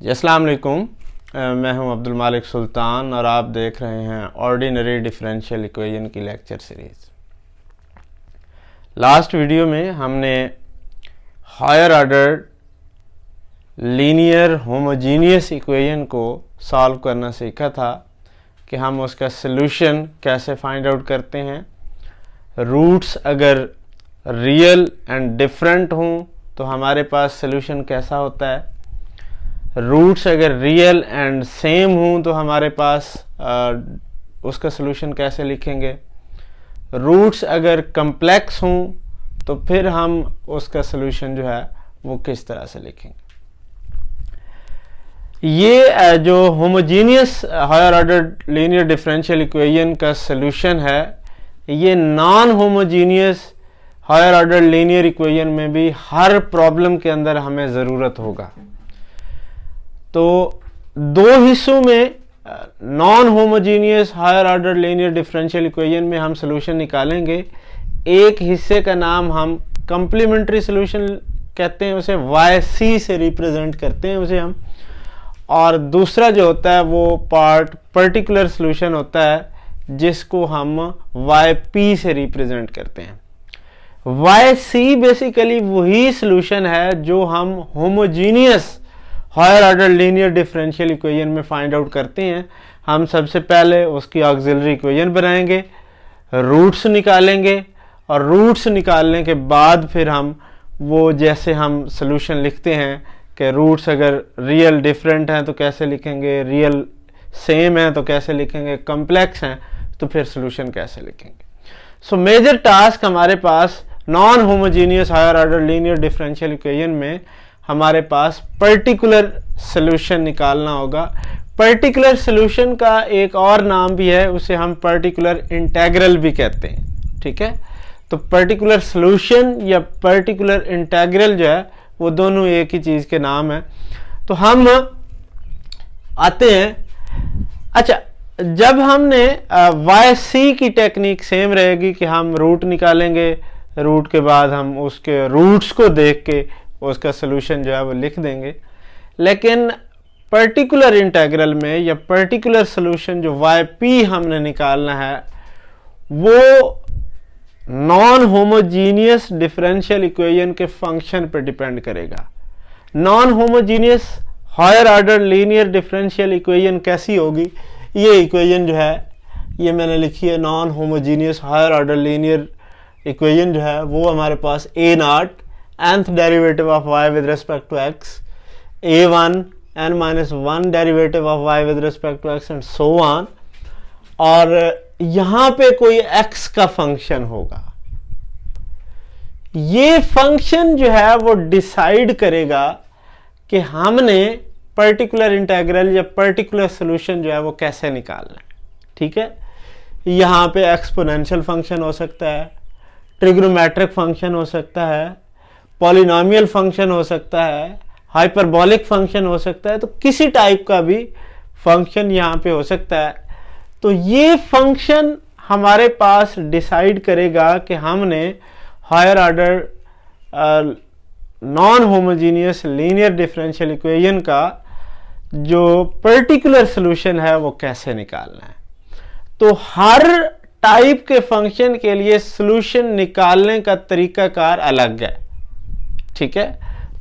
अस्सलाम वालेकुम। मैं हूं अब्दुल मालिक सुल्तान और आप देख रहे हैं ऑर्डिनरी डिफरेंशियल इक्वेशन की लेक्चर सीरीज़। लास्ट वीडियो में हमने higher order linear homogeneous equation को सॉल्व करना सीखा था कि हम उसका सॉल्यूशन कैसे फाइंड आउट करते हैं। रूट्स अगर रियल एंड डिफरेंट हों तो हमारे पास सॉल्यूशन कैसा होता है। रूट्स अगर रियल एंड सेम हों तो हमारे पास उसका सॉल्यूशन कैसे लिखेंगे। रूट्स अगर कम्प्लेक्स हों तो फिर हम उसका सॉल्यूशन जो है वो किस तरह से लिखेंगे। ये जो homogeneous higher order linear differential equation का सॉल्यूशन है, ये non homogeneous higher order linear equation में भी हर प्रॉब्लम के अंदर हमें ज़रूरत होगा। तो दो हिस्सों में non homogeneous higher order linear differential equation में हम सॉल्यूशन निकालेंगे। एक हिस्से का नाम हम कम्प्लीमेंट्री सॉल्यूशन कहते हैं, उसे YC से रिप्रेजेंट करते हैं उसे हम, और दूसरा जो होता है वो पार्ट पर्टिकुलर सॉल्यूशन होता है जिसको हम YP से रिप्रेजेंट करते हैं। YC बेसिकली वही सॉल्यूशन है जो हम homogeneous higher order linear differential equation में फाइंड आउट करते हैं। हम सबसे पहले उसकी ऑक्सिलरी इक्वेशन बनाएंगे, रूट्स निकालेंगे और रूट्स निकालने के बाद फिर हम वो जैसे हम सॉल्यूशन लिखते हैं कि रूट्स अगर रियल डिफरेंट हैं तो कैसे लिखेंगे, रियल सेम है तो कैसे लिखेंगे, कम्प्लेक्स हैं तो फिर सॉल्यूशन कैसे लिखेंगे। सो मेजर टास्क हमारे पास non homogeneous higher order linear differential equation में हमारे पास पर्टिकुलर सॉल्यूशन निकालना होगा। पर्टिकुलर सॉल्यूशन का एक और नाम भी है, उसे हम पर्टिकुलर इंटीग्रल भी कहते हैं। ठीक है, तो पर्टिकुलर सॉल्यूशन या पर्टिकुलर इंटीग्रल जो है वो दोनों एक ही चीज़ के नाम है। तो हम आते हैं, अच्छा, जब हमने YC की टेक्निक सेम रहेगी कि हम रूट निकालेंगे, रूट के बाद हम उसके रूट्स को देख के उसका सॉल्यूशन जो है वो लिख देंगे। लेकिन पर्टिकुलर इंटीग्रल में या पर्टिकुलर सॉल्यूशन जो YP हमने निकालना है वो नॉन होमोजीनियस डिफरेंशियल इक्वेशन के फंक्शन पर डिपेंड करेगा। Non homogeneous higher order linear differential equation कैसी होगी, ये इक्वेशन जो है ये मैंने लिखी है। Non homogeneous higher order linear equation जो है वो हमारे पास A0 nth derivative of y with respect to x, A1 n-1 derivative of y with respect to x and so on, और यहां पे कोई x का फंक्शन होगा। ये फंक्शन जो है वो डिसाइड करेगा कि हमने पर्टिकुलर इंटीग्रल या पर्टिकुलर सॉल्यूशन जो है वो कैसे निकालना है। ठीक है, यहां पे एक्सपोनेंशियल फंक्शन हो सकता है, ट्रिग्नोमेट्रिक फंक्शन हो सकता है, पॉलिनोमियल फंक्शन हो सकता है, हाइपरबोलिक फंक्शन हो सकता है, तो किसी टाइप का भी फंक्शन यहाँ पे हो सकता है। तो ये फंक्शन हमारे पास डिसाइड करेगा कि हमने higher order non homogeneous linear differential equation का जो पर्टिकुलर सॉल्यूशन है वो कैसे निकालना है। तो हर टाइप के फंक्शन के लिए सॉल्यूशन निकालने का तरीकाकार अलग है। ठीक है,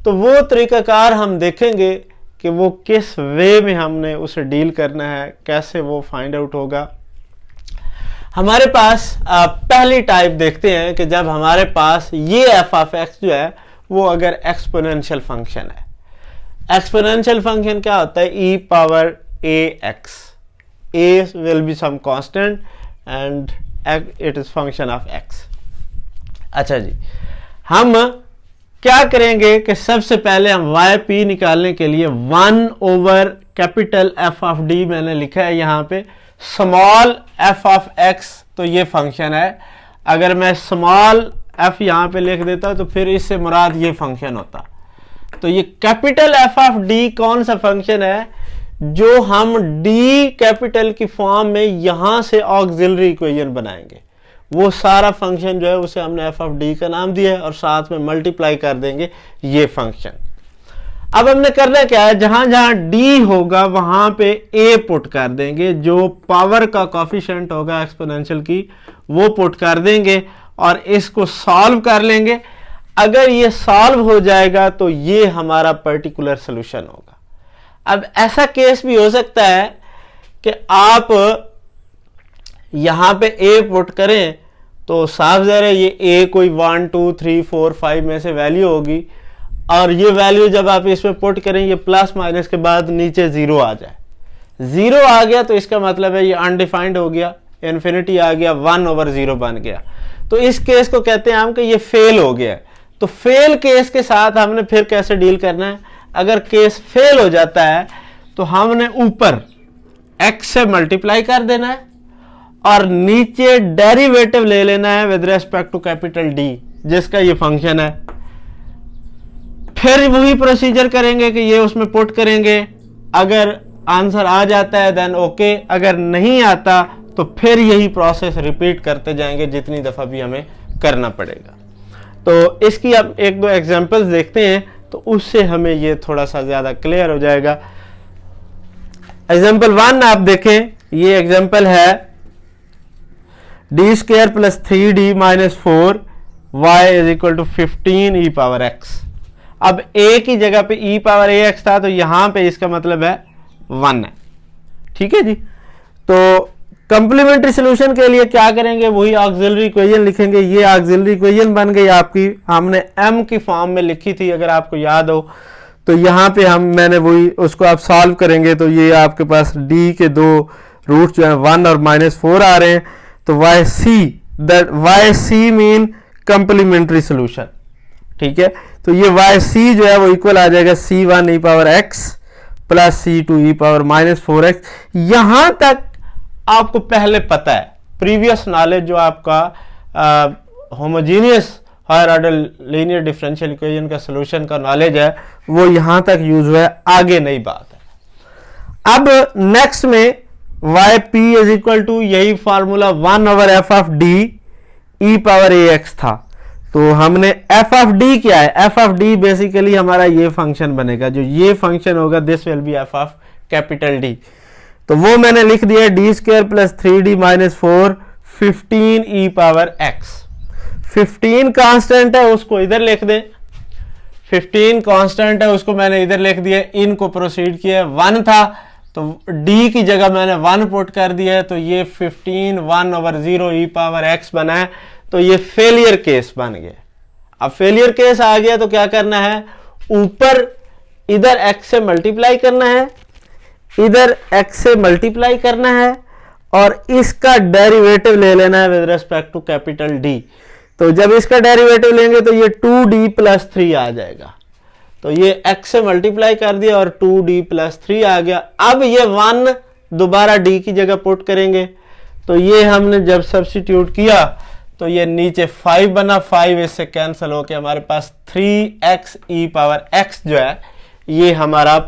तो वो तरीकाकार हम देखेंगे कि वो किस वे में हमने उसे डील करना है, कैसे वो फाइंड आउट होगा। हमारे पास पहली टाइप देखते हैं कि जब हमारे पास ये f ऑफ x जो है वो अगर एक्सपोनेंशियल फंक्शन है। एक्सपोनेंशियल फंक्शन क्या होता है, e power ax, a will be some constant and it is function of x। अच्छा जी, हम क्या करेंगे कि सबसे पहले हम YP निकालने के लिए 1 over capital F of D मैंने लिखा है यहाँ पे, स्मॉल f ऑफ x तो ये फंक्शन है। अगर मैं स्मॉल f यहाँ पे लिख देता तो फिर इससे मुराद ये फंक्शन होता। तो ये कैपिटल F ऑफ D कौन सा फंक्शन है जो हम D कैपिटल की फॉर्म में यहाँ से ऑक्सिलरी इक्वेशन बनाएंगे। वो सारा फंक्शन जो है उसे हमने f ऑफ d का नाम दिया है और साथ में मल्टीप्लाई कर देंगे ये फंक्शन। अब हमने करना क्या है, जहां जहां डी होगा वहां पे ए पुट कर देंगे, जो पावर का कॉफिशिएंट होगा एक्सपोनेंशियल की वो पुट कर देंगे और इसको सॉल्व कर लेंगे। अगर ये सॉल्व हो जाएगा तो ये हमारा पर्टिकुलर सॉल्यूशन होगा। अब ऐसा केस भी हो सकता है कि आप यहां पे ए पुट करें तो साफ ज़ाहिर है ये ए कोई 1 2 3 4 5 में से वैल्यू होगी और ये वैल्यू जब आप इसमें पुट करें ये प्लस माइनस के बाद नीचे जीरो आ जाए। जीरो आ गया तो इसका मतलब है ये अनडिफाइंड हो गया, इन्फिनिटी आ गया, 1/0 बन गया। तो इस केस को कहते हैं हम कि ये फेल हो गया। तो फेल केस के साथ हमने फिर कैसे डील करना है, अगर केस फेल हो जाता है तो हमने ऊपर x से मल्टीप्लाई कर देना है और नीचे डेरिवेटिव ले लेना है with respect to capital D जिसका ये फंक्शन है। फिर वही प्रोसीजर करेंगे कि ये उसमें पुट करेंगे, अगर आंसर आ जाता है देन ओके, अगर नहीं आता तो फिर यही प्रोसेस रिपीट करते जाएंगे जितनी दफा भी हमें करना पड़ेगा। तो इसकी अब एक दो एग्जांपल्स देखते हैं तो उससे हमें ये थोड़ा सा ज्यादा क्लियर हो जाएगा। एग्जांपल 1 आप देखें, ये एग्जांपल है d square plus 3d minus 4 y is equal to 15 e power x। अब a की जगह पे e पावर ax था तो यहां पे इसका मतलब है 1 है। ठीक है जी। तो कंप्लीमेंट्री सॉल्यूशन के लिए क्या करेंगे, वही ऑक्सिलरी इक्वेशन लिखेंगे। ये ऑक्सिलरी इक्वेशन बन गई आपकी, हमने m की फॉर्म में लिखी थी अगर आपको याद हो। तो यहाँ पे मैंने वही उसको आप सॉल्व करेंगे तो ये आपके पास d के दो रूट जो है 1 और -4 आ रहे हैं। तो YC मीन कंप्लीमेंट्री सॉल्यूशन। ठीक है, तो ये YC जो है वो इक्वल आ जाएगा C1 e power x plus C2 e power -4x। यहां तक आपको पहले पता है, प्रीवियस नॉलेज जो आपका homogeneous higher order linear differential equation का सॉल्यूशन का नॉलेज है वो यहां तक यूज हुआ है, आगे नई बात है। अब नेक्स्ट में yp इज इक्वल टू यही formula 1/f of d e power ax था। तो हमने f ऑफ d क्या है, f ऑफ d बेसिकली हमारा ये फंक्शन बनेगा, जो ये फंक्शन होगा this will be f of capital D। तो वो मैंने लिख दिया d square plus 3d minus 4 15 e power x। 15 constant है उसको इधर लिख दे, 15 कांस्टेंट है उसको मैंने इधर लिख दिया, इनको प्रोसीड किया। 1 था तो d की जगह मैंने 1 पुट कर दिया है तो ये 15 1/0 e पावर x बना है। तो ये फेलियर केस बन गया। अब फेलियर केस आ गया तो क्या करना है, ऊपर इधर x से मल्टीप्लाई करना है, इधर x से मल्टीप्लाई करना है और इसका डेरिवेटिव ले लेना है with respect to capital D। तो जब इसका डेरिवेटिव लेंगे तो ये 2d प्लस 3 आ जाएगा। तो ये x से मल्टीप्लाई कर दिया और 2d प्लस 3 आ गया। अब ये 1 दोबारा d की जगह पुट करेंगे तो ये हमने जब सब्स्टिट्यूट किया तो ये नीचे 5 बना, 5 इससे कैंसिल होकर हमारे पास 3x e पावर x जो है ये हमारा